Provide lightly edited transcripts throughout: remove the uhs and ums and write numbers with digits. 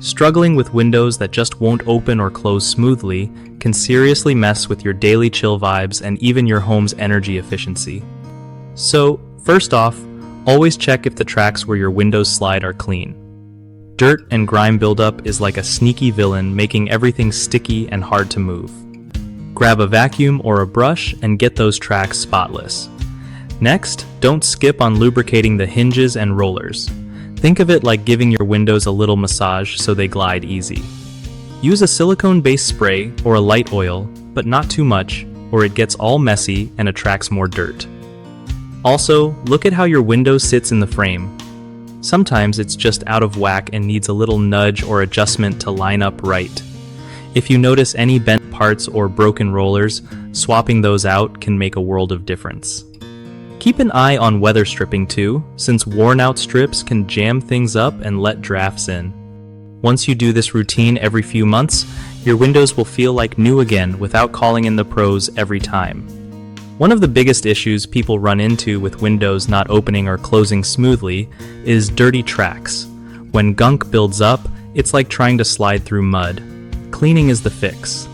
Struggling with windows that just won't open or close smoothly can seriously mess with your daily chill vibes and even your home's energy efficiency. So, first off, always check if the tracks where your windows slide are clean. Dirt and grime buildup is like a sneaky villain, making everything sticky and hard to move. Grab a vacuum or a brush and get those tracks spotless. Next, don't skip on lubricating the hinges and rollers. Think of it like giving your windows a little massage so they glide easy. Use a silicone-based spray or a light oil, but not too much, or it gets all messy and attracts more dirt. Also, look at how your window sits in the frame. Sometimes it's just out of whack and needs a little nudge or adjustment to line up right. If you notice any bent parts or broken rollers, swapping those out can make a world of difference. Keep an eye on weather stripping too, since worn-out strips can jam things up and let drafts in. Once you do this routine every few months, your windows will feel like new again without calling in the pros every time. One of the biggest issues people run into with windows not opening or closing smoothly is dirty tracks. When gunk builds up, it's like trying to slide through mud. Cleaning is the fix.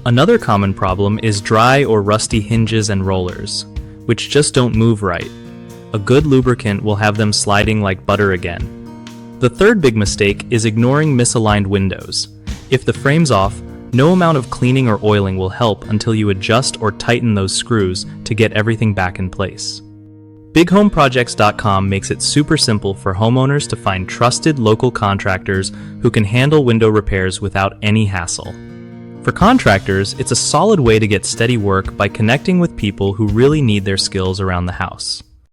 Another common problem is dry or rusty hinges and rollers, which just don't move right. A good lubricant will have them sliding like butter again. The third big mistake is ignoring misaligned windows. If the frame's off, no amount of cleaning or oiling will help until you adjust or tighten those screws to get everything back in place. BigHomeProjects.com makes it super simple for homeowners to find trusted local contractors who can handle window repairs without any hassle. For contractors, it's a solid way to get steady work by connecting with people who really need their skills around the house.